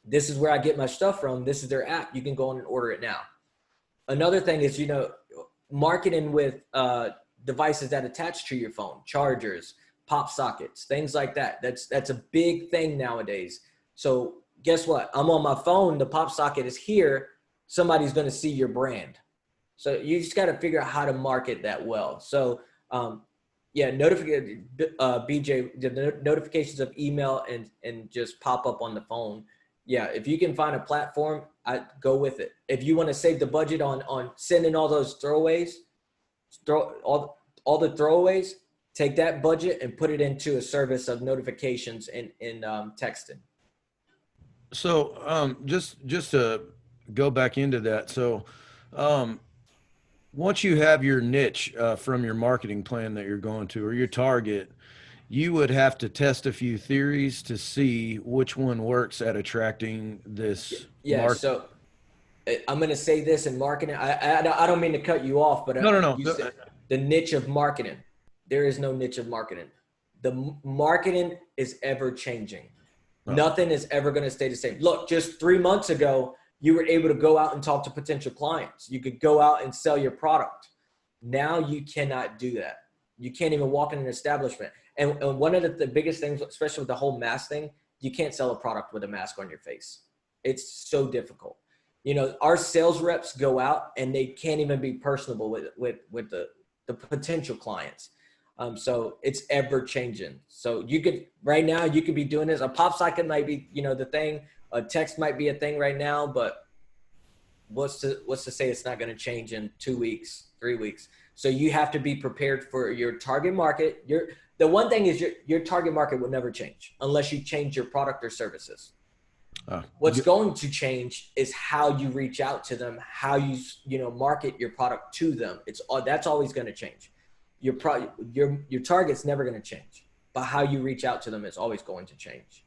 this is where I get my stuff from. This is their app. You can go on and order it now. Another thing is, marketing with devices that attach to your phone, chargers, pop sockets, things like that. That's a big thing nowadays. So guess what? I'm on my phone. The pop socket is here. Somebody's going to see your brand. So you just got to figure out how to market that well. So BJ, the notifications of email and just pop up on the phone. Yeah, if you can find a platform, I'd go with it. If you want to save the budget on sending all those throwaways, all the throwaways, take that budget and put it into a service of notifications and texting. So just to go back into that. So once you have your niche from your marketing plan that you're going to, or your target, you would have to test a few theories to see which one works at attracting this. Yeah. So I'm going to say this in marketing. I don't mean to cut you off, but No. The niche of marketing. There is no niche of marketing. The marketing is ever changing. Oh. Nothing is ever going to stay the same. Look, just 3 months ago, you were able to go out and talk to potential clients. You could go out and sell your product. Now you cannot do that. You can't even walk in an establishment. And one of the biggest things, especially with the whole mask thing, you can't sell a product with a mask on your face. It's so difficult. Our sales reps go out and they can't even be personable with the potential clients. So it's ever changing. So right now you could be doing this. A pop socket might be, the thing. A text might be a thing right now, but what's to say it's not going to change in 2 weeks, 3 weeks? So you have to be prepared for your target market. The one thing is your target market will never change unless you change your product or services. What's going to change is how you reach out to them, how you market your product to them. That's always going to change. Your target's never going to change, but how you reach out to them is always going to change.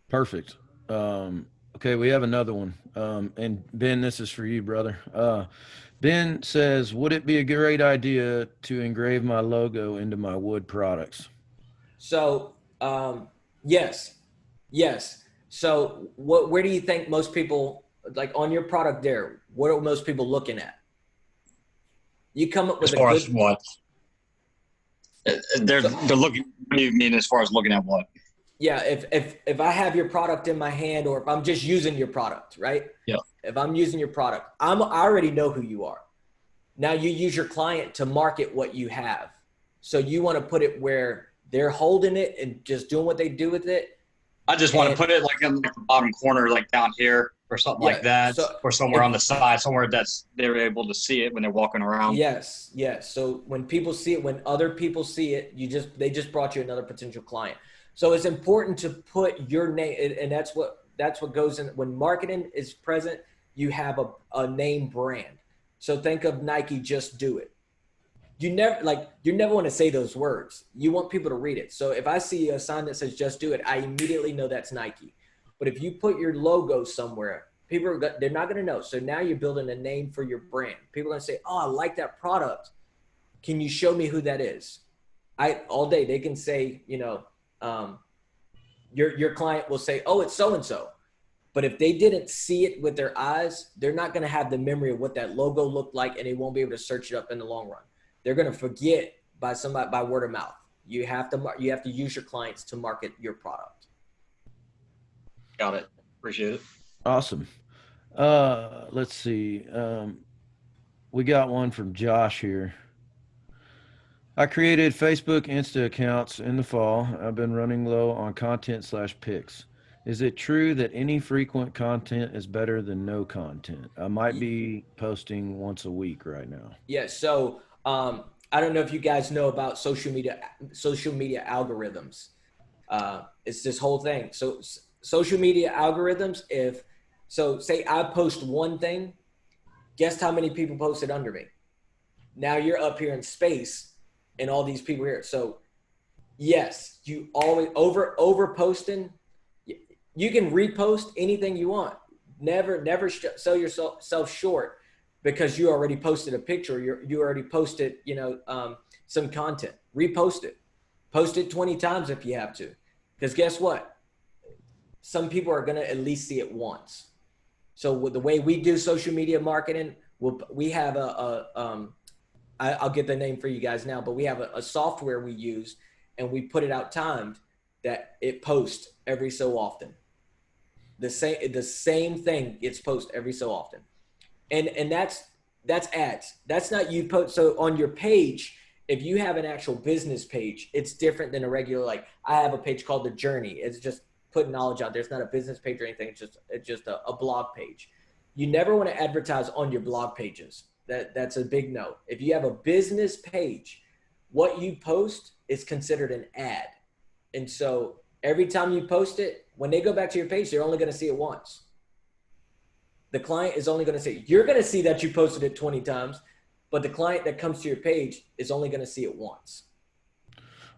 Perfect. Okay, we have another one. And Ben, this is for you, brother. Ben says, would it be a great idea to engrave my logo into my wood products? So, yes. So where do you think most people, like on your product there, what are most people looking at? You come up with as far as what? They're looking, what do you mean as far as looking at what? Yeah, if I have your product in my hand, or if I'm just using your product, right? Yeah. If I'm using your product, I already know who you are. Now you use your client to market what you have. So you want to put it where they're holding it and just doing what they do with it. I just want to put it like in the bottom corner, like down here or something like that, or somewhere on the side, somewhere they're able to see it when they're walking around. Yes. So when people see it, when other people see it, they just brought you another potential client. So it's important to put your name, and that's what goes in when marketing is present. You have a name brand. So think of Nike, just do it. You never want to say those words. You want people to read it. So if I see a sign that says just do it, I immediately know that's Nike. But if you put your logo somewhere, they're not going to know. So now you're building a name for your brand. People are going to say, oh, I like that product. Can you show me who that is? All day they can say, your client will say, oh, it's so-and-so. But if they didn't see it with their eyes, they're not going to have the memory of what that logo looked like, and they won't be able to search it up in the long run. They're going to forget by word of mouth. You have to use your clients to market your product. Got it. Appreciate it. Awesome. Let's see. We got one from Josh here. I created Facebook Insta accounts in the fall. I've been running low on content/pics. Is it true that any frequent content is better than no content? I might be posting once a week right now. Yeah. So I don't know if you guys know about social media algorithms. It's this whole thing. So social media algorithms, say I post one thing, guess how many people posted under me? Now you're up here in space and all these people here. So yes, you always over posting. You can repost anything you want. Never sell yourself short because you already posted a picture. You already posted, some content. Repost it. Post it 20 times if you have to. Because guess what? Some people are going to at least see it once. So with the way we do social media marketing, we have I'll get the name for you guys now, but we have a software we use, and we put it out timed that it posts every so often. The same thing gets posted every so often. And that's ads. That's not you post. So on your page, if you have an actual business page, it's different than a regular, like I have a page called The Journey. It's just putting knowledge out there. It's not a business page or anything. It's just a blog page. You never want to advertise on your blog pages. That's a big no. If you have a business page, what you post is considered an ad. And so every time you post it, when they go back to your page, they're only going to see it once. The client is only going to see, you're going to see that you posted it 20 times, but the client that comes to your page is only going to see it once.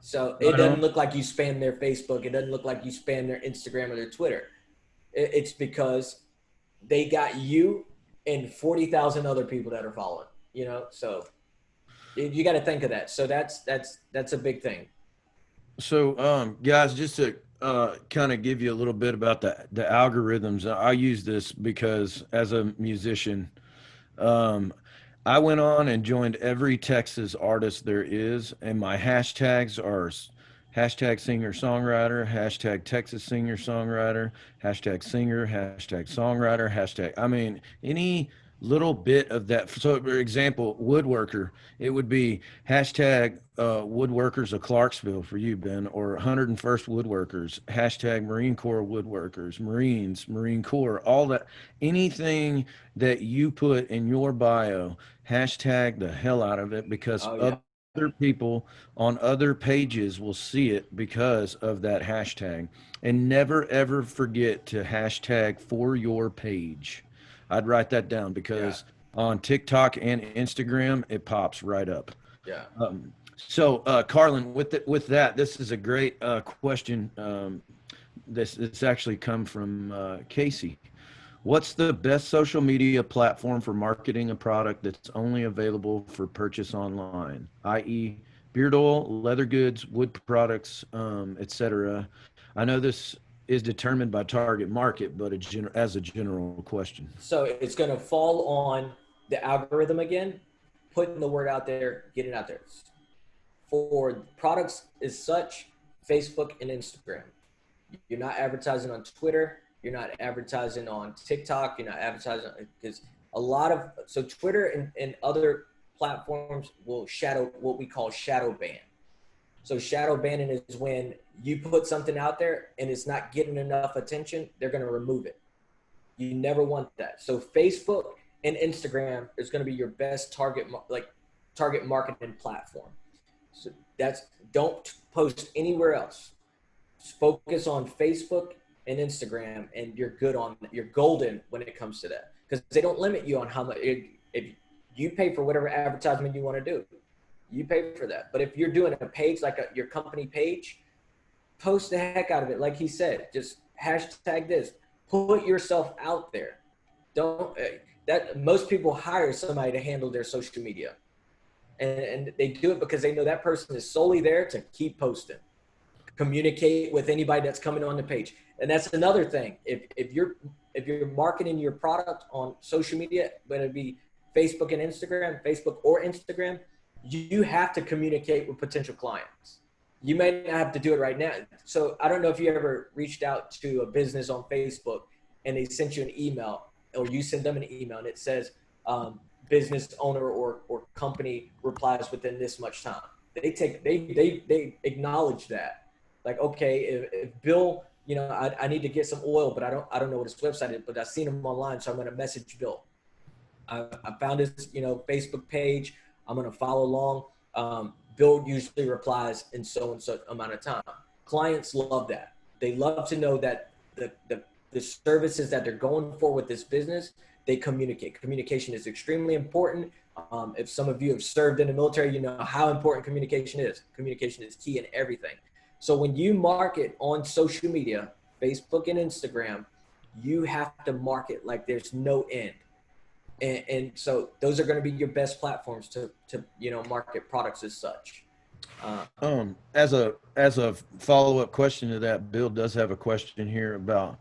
So it doesn't look like you spam their Facebook. It doesn't look like you spam their Instagram or their Twitter. It's because they got you and 40,000 other people that are following, so you got to think of that. So that's a big thing. So, guys, just to kind of give you a little bit about the algorithms, I use this because as a musician, I went on and joined every Texas artist there is, and my hashtags are hashtag singer-songwriter, hashtag Texas singer-songwriter, hashtag singer, hashtag songwriter, hashtag, any little bit of that. So for example, woodworker, it would be hashtag woodworkers of Clarksville for you, Ben, or 101st woodworkers, hashtag Marine Corps woodworkers, Marines, Marine Corps, all that, anything that you put in your bio, hashtag the hell out of it, because other people on other pages will see it because of that hashtag. And never ever forget to hashtag for your page. I'd write that down because on TikTok and Instagram, it pops right up. Yeah. So Carlin, with that, this is a great question. This actually come from Casey. What's the best social media platform for marketing a product that's only available for purchase online, i.e. beard oil, leather goods, wood products, etc.? I know this is determined by target market, but as a general question. So it's going to fall on the algorithm again, putting the word out there, getting it out there. For products as such, Facebook and Instagram. You're not advertising on Twitter. You're not advertising on TikTok. You're not advertising because so Twitter and other platforms will shadow what we call shadow ban. So shadow banning is when you put something out there and it's not getting enough attention, they're going to remove it. You never want that. So Facebook and Instagram is going to be your best target marketing platform. So don't post anywhere else. Just focus on Facebook and Instagram, and you're golden when it comes to that, because they don't limit you on how much. If you pay for whatever advertisement you want to do, you pay for that. But if you're doing a page like your company page, post the heck out of it. Like he said, just hashtag this, put yourself out there. Don't that most people hire somebody to handle their social media, and they do it because they know that person is solely there to keep posting, communicate with anybody that's coming on the page. And that's another thing. If you're marketing your product on social media, whether it be Facebook and Instagram, Facebook or Instagram, you have to communicate with potential clients. You may not have to do it right now. So I don't know if you ever reached out to a business on Facebook and they sent you an email, or you send them an email and it says business owner or company replies within this much time. They acknowledge that. Like, okay, if Bill, I need to get some oil, but I don't know what his website is, but I've seen him online, so I'm going to message Bill. I found his, Facebook page. I'm going to follow along. Bill usually replies in so and so amount of time. Clients love that. They love to know that the services that they're going for with this business, they communicate. Communication is extremely important. If some of you have served in the military, you know how important communication is. Communication is key in everything. So when you market on social media, Facebook and Instagram, you have to market like there's no end. And so those are going to be your best platforms to market products as such. As a follow-up question to that, Bill does have a question here about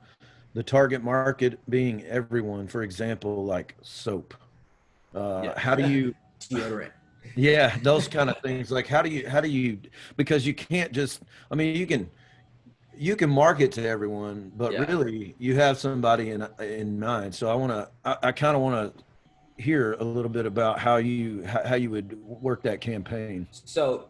the target market being everyone. For example, like soap. How do you deodorant? Yeah, those kind of things. Like how do you because you can't just, I mean, you can market to everyone, but really you have somebody in mind. So I kind of want to hear a little bit about how you would work that campaign. So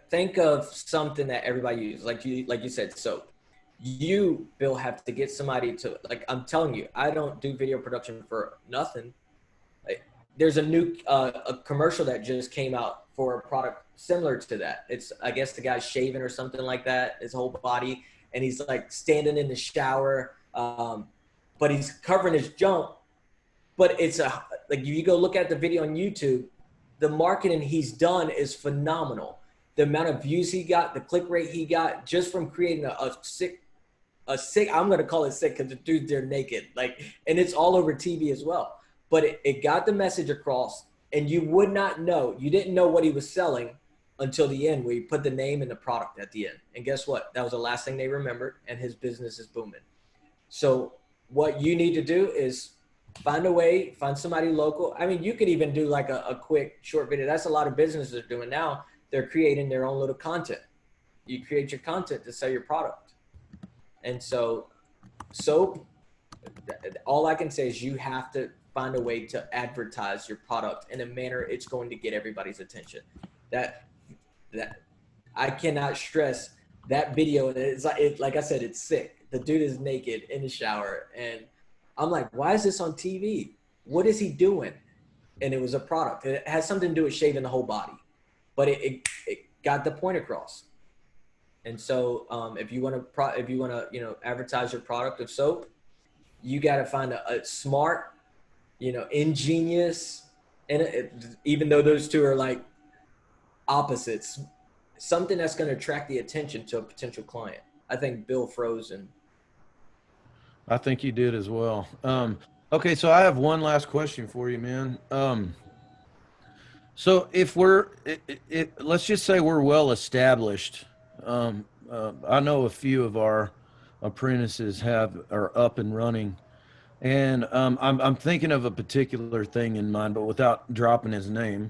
think of something that everybody uses, like you said, soap. You, Bill, have to get somebody to, like, I'm telling you, I don't do video production for nothing. Like, there's a new a commercial that just came out for a product similar to that. It's, I guess the guy's shaving or something like that, his whole body, and he's like standing in the shower, but he's covering his junk. But it's like, you go look at the video on YouTube, the marketing he's done is phenomenal. The amount of views he got, the click rate he got just from creating a sick, I'm going to call it sick because the dudes, they're naked. Like, and it's all over TV as well. But it got the message across, and you would not know. You didn't know what he was selling until the end, where you put the name and the product at the end. And guess what? That was the last thing they remembered, and his business is booming. So what you need to do is find a way, find somebody local. I mean, you could even do like a quick short video. That's a lot of businesses are doing now. They're creating their own little content. You create your content to sell your product. And so all I can say is you have to find a way to advertise your product in a manner it's going to get everybody's attention. That I cannot stress that video. And it's like I said, it's sick. The dude is naked in the shower, and I'm like, why is this on TV? What is he doing? And it was a product. It has something to do with shaving the whole body, but it got the point across. And so if you want to advertise your product of soap, you got to find a smart, ingenious, and even though those two are like opposites, something that's going to attract the attention to a potential client. I think Bill froze. I think you did as well. Okay, so I have one last question for you, man. So if let's just say we're well established. I know a few of our apprentices are up and running, and I'm thinking of a particular thing in mind, but without dropping his name.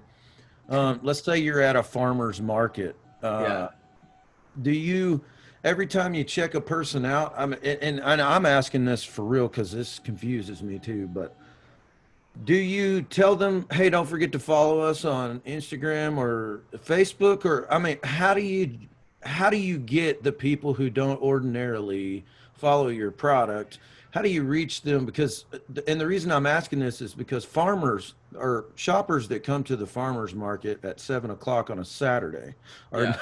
Let's say you're at a farmer's market. Do you, every time you check a person out, and I'm asking this for real because this confuses me too, but do you tell them, hey, don't forget to follow us on Instagram or Facebook? Or, I mean, how do you get the people who don't ordinarily follow your product? How do you reach them? Because, and the reason I'm asking this is because farmers or shoppers that come to the farmer's market at 7 o'clock on a Saturday are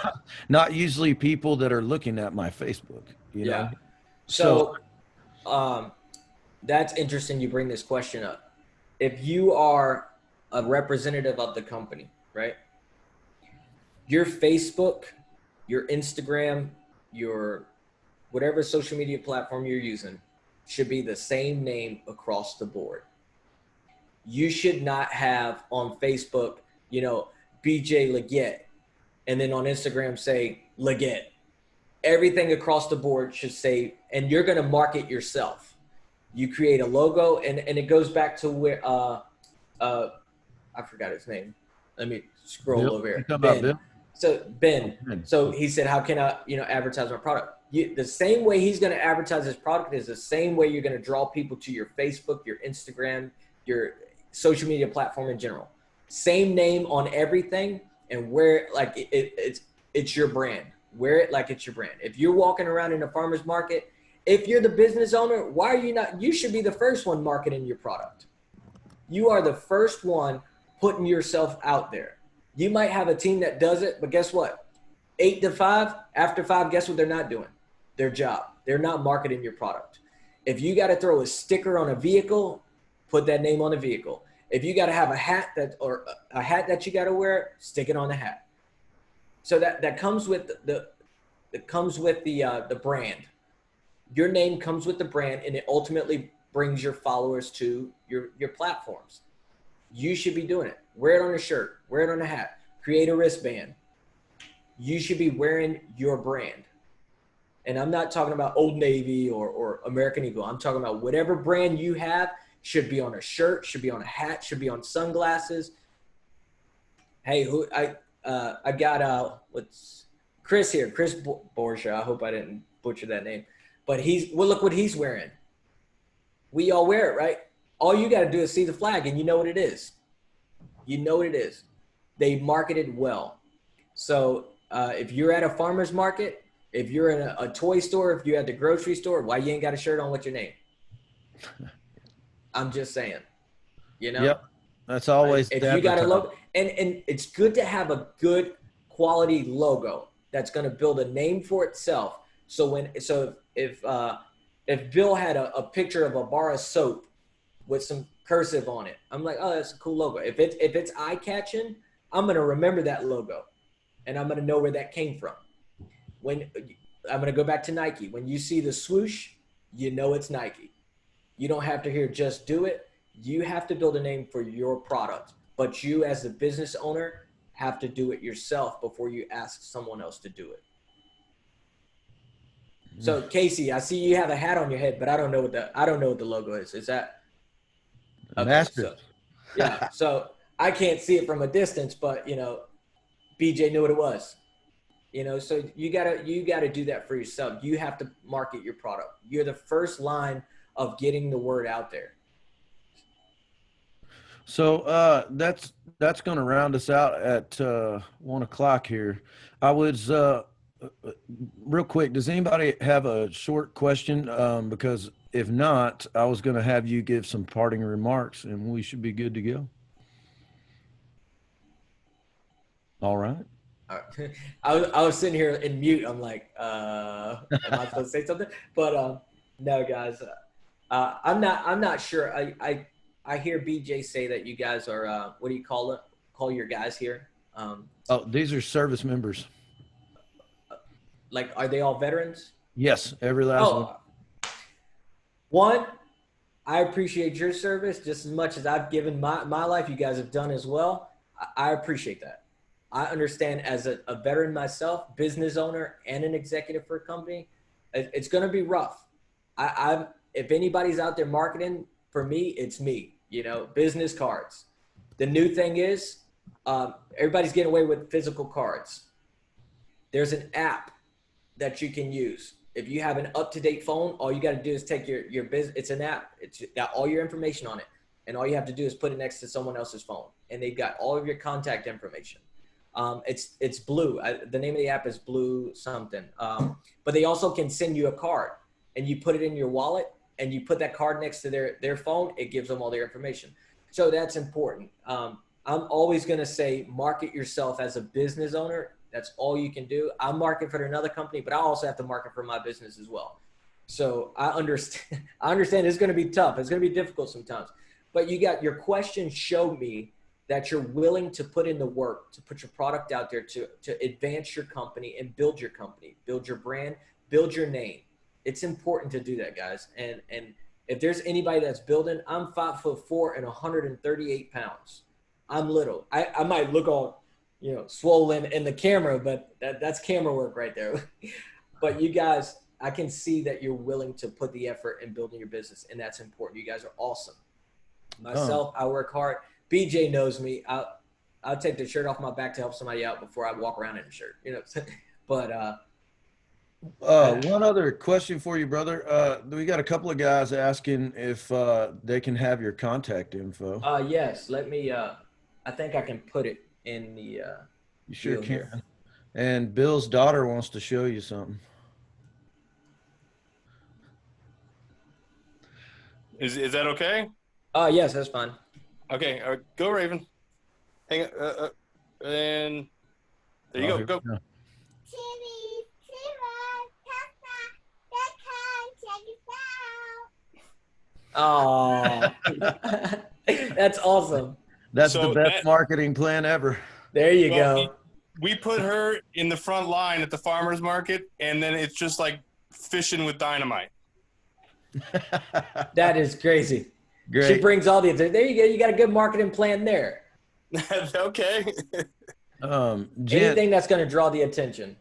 not usually people that are looking at my Facebook, you know? So that's interesting. You bring this question up. If you are a representative of the company, right? Your Facebook, your Instagram, your whatever social media platform you're using should be the same name across the board. You should not have on Facebook, BJ Leggett, and then on Instagram say Leggett. Everything across the board should say, and you're going to market yourself. You create a logo, and it goes back to where I forgot his name. Let me scroll Bill? over You here. talking about Ben. Bill? So Ben. Ben. So he said, "How can I, advertise my product?" The same way he's going to advertise his product is the same way you're going to draw people to your Facebook, your Instagram, your social media platform in general. Same name on everything, and wear it like it's your brand. Wear it like it's your brand. If you're walking around in a farmer's market, if you're the business owner, why are you not? You should be the first one marketing your product. You are the first one putting yourself out there. You might have a team that does it, but guess what? 8 to 5, after 5, guess what they're not doing? Their job. They're not marketing your product. If you got to throw a sticker on a vehicle, put that name on the vehicle. If you got to have a hat that you got to wear, stick it on the hat. So that comes with the brand. Your name comes with the brand, and it ultimately brings your followers to your platforms. You should be doing it. Wear it on a shirt, wear it on a hat, create a wristband. You should be wearing your brand. And I'm not talking about Old Navy or American Eagle. I'm talking about whatever brand you have should be on a shirt, should be on a hat, should be on sunglasses. Hey, I got what's Chris here, Chris Borgia. I hope I didn't butcher that name. But look what he's wearing. We all wear it, right? All you got to do is see the flag and you know what it is. You know what it is. They marketed well. So if you're at a farmer's market, if you're in a toy store, if you're at the grocery store, why you ain't got a shirt on with your name? I'm just saying, Yep. That's always if you got a logo, and it's good to have a good quality logo that's going to build a name for itself. So if Bill had a picture of a bar of soap with some cursive on it, I'm like, oh, that's a cool logo. If it's eye catching, I'm going to remember that logo, and I'm going to know where that came from. When I'm going to go back to Nike, when you see the swoosh, you know it's Nike. You don't have to hear just do it. You have to build a name for your product, but you as the business owner have to do it yourself before you ask someone else to do it. So Casey, I see you have a hat on your head, but I don't know what the logo is. Is that okay, Masters? So, yeah. So I can't see it from a distance, but BJ knew what it was. So you gotta do that for yourself. You have to market your product. You're the first line of getting the word out there. So that's going to round us out at 1:00 here. I was real quick. Does anybody have a short question? Because if not, I was going to have you give some parting remarks, and we should be good to go. All right. I was sitting here in mute. I'm like, am I supposed to say something? But no, guys, I'm not sure. I hear BJ say that you guys are what do you call it? Call your guys here? These are service members. Like, are they all veterans? Yes, every last one. One, I appreciate your service just as much as I've given my life. You guys have done as well. I appreciate that. I understand as a veteran myself, business owner and an executive for a company, it's going to be rough. If anybody's out there marketing, for me, it's me, business cards. The new thing is everybody's getting away with physical cards. There's an app that you can use. If you have an up-to-date phone, all you got to do is take your business. It's an app. It's got all your information on it. And all you have to do is put it next to someone else's phone. And they've got all of your contact information. It's Blue. The name of the app is Blue something. But they also can send you a card, and you put it in your wallet, and you put that card next to their phone. It gives them all their information. So that's important. I'm always going to say market yourself as a business owner. That's all you can do. I market for another company, but I also have to market for my business as well. So I understand it's going to be tough. It's going to be difficult sometimes. But your questions showed me that you're willing to put in the work, to put your product out there, to advance your company and build your company, build your brand, build your name. It's important to do that, guys. And If there's anybody that's building, I'm 5'4" and 138 pounds. I'm little. I might look all, swollen in the camera, but that's camera work right there. But you guys, I can see that you're willing to put the effort in building your business, and that's important. You guys are awesome. Myself, I work hard. BJ knows me. I'll take the shirt off my back to help somebody out before I walk around in a shirt, But one other question for you, brother. We got a couple of guys asking if they can have your contact info. Yes. Let me. I think I can put it in the. You sure deal can. here. And Bill's daughter wants to show you something. Is that okay? Yes, that's fine. Okay, go Raven. Hang on, and there you Oh, go. here we go. Oh, that's awesome. That's So the best marketing plan ever. There you Well, go. We put her in the front line at the farmer's market, and then it's just like fishing with dynamite. That is crazy. Great. She brings all the. There you go. You got a good marketing plan there. Okay. Jen, Anything that's going to draw the attention.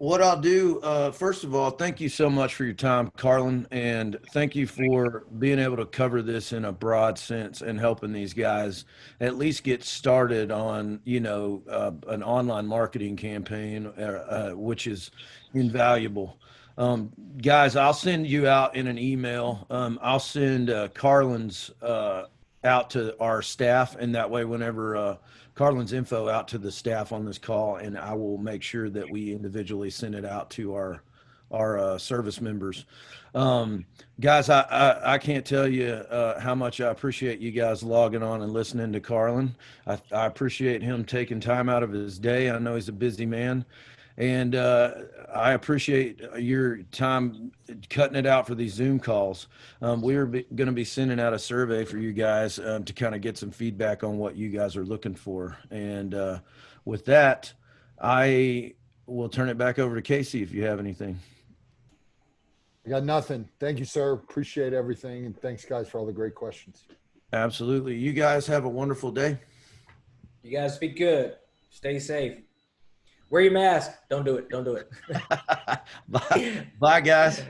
what I'll do, first of all, thank you so much for your time, Carlin, and thank you for being able to cover this in a broad sense and helping these guys at least get started on, an online marketing campaign, which is invaluable. Guys, I'll send you out in an email. I'll send Carlin's out to our staff, and that way whenever Carlin's info out to the staff on this call, and I will make sure that we individually send it out to our service members. Guys, I can't tell you how much I appreciate you guys logging on and listening to Carlin. I appreciate him taking time out of his day. I know he's a busy man. And I appreciate your time cutting it out for these Zoom calls. We're going to be sending out a survey for you guys to kind of get some feedback on what you guys are looking for. And with that, I will turn it back over to Casey if you have anything. I got nothing. Thank you, sir. Appreciate everything. And thanks, guys, for all the great questions. Absolutely. You guys have a wonderful day. You guys be good. Stay safe. Wear your mask. Don't do it. Don't do it. Bye, guys.